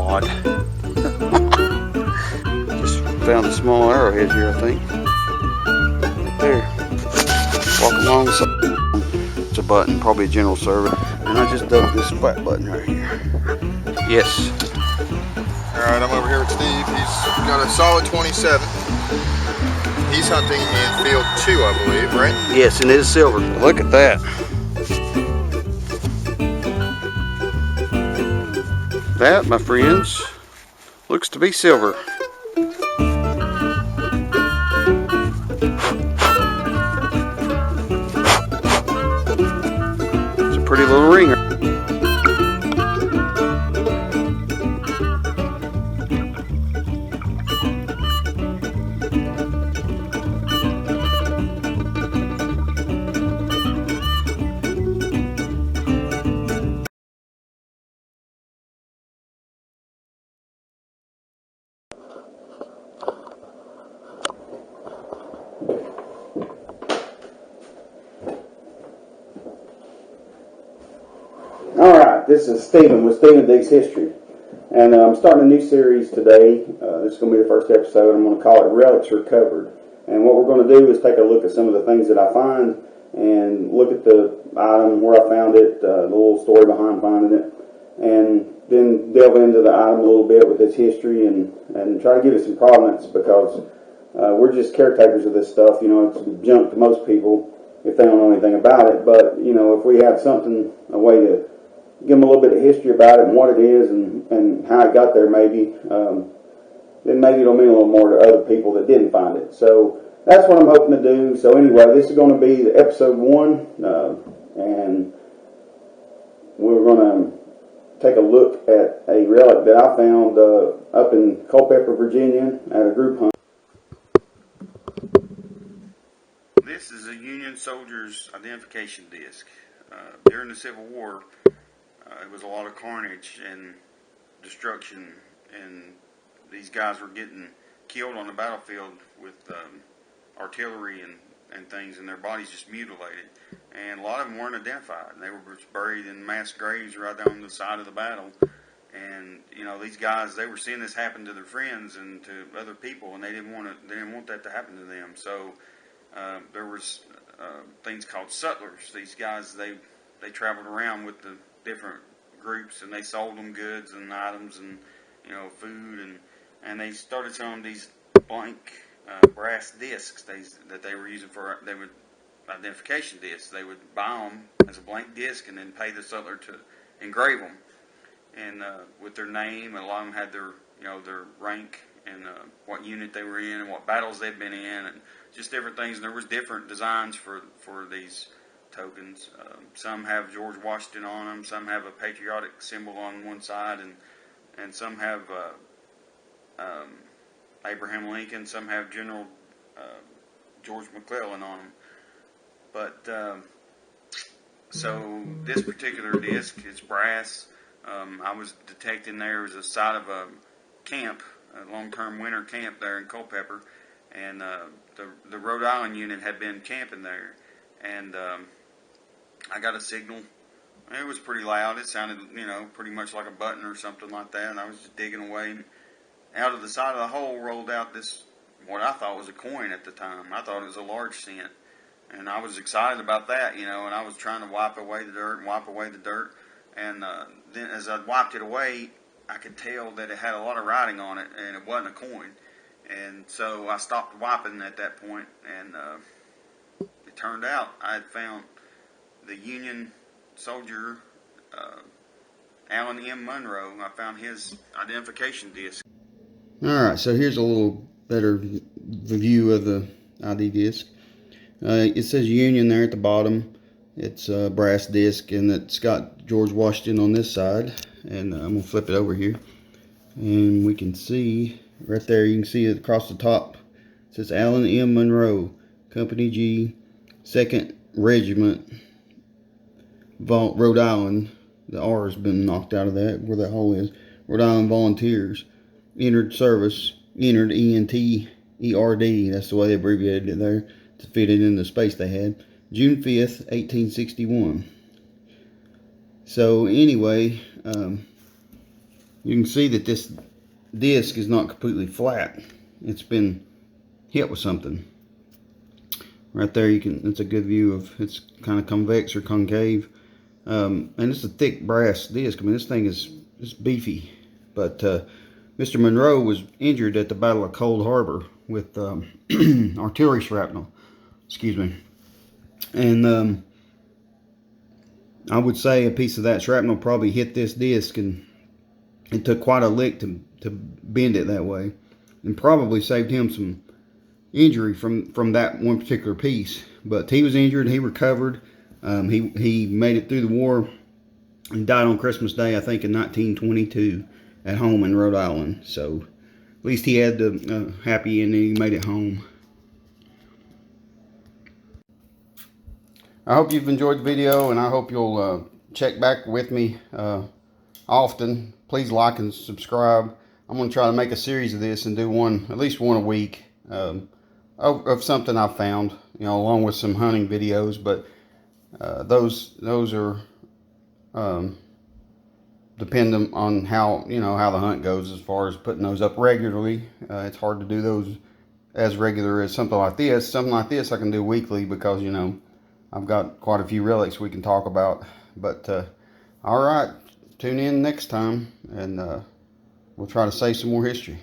odd. Just found a small arrowhead here, I think. Right there. Walk along. It's a button, probably a general servo. And I just dug this flat button right here. Yes. Alright, I'm over here with Steve. He's got a solid 27. He's hunting in field 2, I believe, right? Yes, and it is silver. Look at that. That, my friends, looks to be silver. It's a pretty little ringer. Alright, this is Stephen with Stephen Digs History, and I'm starting a new series today. This is going to be the first episode. I'm going to call it Relics Recovered, and what we're going to do is take a look at some of the things that I find and look at the item, where I found it, the little story behind finding it, and then delve into the item a little bit with its history and try to give it some provenance, because we're just caretakers of this stuff. You know, it's junk to most people if they don't know anything about it, but you know, if we have something, a way to give them a little bit of history about it and what it is and how it got there, maybe, then maybe it'll mean a little more to other people that didn't find it. So that's what I'm hoping to do. So anyway, this is going to be the episode 1, and we're going to take a look at a relic that I found up in Culpeper, Virginia at a group hunt. This is a Union soldier's identification disc. During the Civil War, it was a lot of carnage and destruction, and these guys were getting killed on the battlefield with artillery and things, and their bodies just mutilated. And a lot of them weren't identified. They were just buried in mass graves right down the side of the battle. And you know, these guys, they were seeing this happen to their friends and to other people, and they didn't want that to happen to them. So there was things called sutlers. These guys, they traveled around with the different groups, and they sold them goods and items and, you know, food, and they started selling these blank brass discs that they were using for identification discs. They would buy them as a blank disc and then pay the sutler to engrave them, and with their name. And a lot of them had their, you know, their rank and what unit they were in and what battles they'd been in, and just different things. And there was different designs for these tokens. Some have George Washington on them, some have a patriotic symbol on one side, and some have Abraham Lincoln, some have General George McClellan on them. But so this particular disc is brass. I was detecting there was a site of a camp, a long-term winter camp there in Culpeper, and the Rhode Island unit had been camping there, and I got a signal. It was pretty loud. It sounded, you know, pretty much like a button or something like that. And I was just digging away. And out of the side of the hole rolled out this, what I thought was a coin at the time. I thought it was a large cent. And I was excited about that, you know, and I was trying to wipe away the dirt. And then as I wiped it away, I could tell that it had a lot of writing on it, and it wasn't a coin. And so I stopped wiping at that point, and it turned out I had found the Union soldier, Alan M. Monroe. I found his identification disc. Alright, so here's a little better view of the ID disc. It says Union there at the bottom. It's a brass disc, and it's got George Washington on this side. And I'm going to flip it over here, and we can see right there, you can see it across the top. It says Alan M. Monroe, Company G, 2nd Regiment, Rhode Island. The R has been knocked out of that, where that hole is. Rhode Island Volunteers. Entered service. Entered ENTERD. That's the way they abbreviated it there to fit it in the space they had. June 5th, 1861. So anyway, You can see that this disc is not completely flat. It's been hit with something. Right there, it's a good view of, it's kind of convex or concave. And it's a thick brass disc. I mean, this thing is beefy. But Mr. Monroe was injured at the Battle of Cold Harbor with artillery shrapnel. Excuse me. And I would say a piece of that shrapnel probably hit this disc, and it took quite a lick to bend it that way, and probably saved him some injury from that one particular piece. But he was injured. He recovered. He made it through the war and died on Christmas Day, I think, in 1922 at home in Rhode Island. So at least he had the happy ending. He made it home. I hope you've enjoyed the video, and I hope you'll check back with me often. Please like and subscribe. I'm going to try to make a series of this and do at least one a week of something I've found, along with some hunting videos. But those are dependent on how the hunt goes. As far as putting those up regularly, it's hard to do those as regular as something like this. Something like this I can do weekly because I've got quite a few relics we can talk about. But all right, tune in next time, and we'll try to save some more history.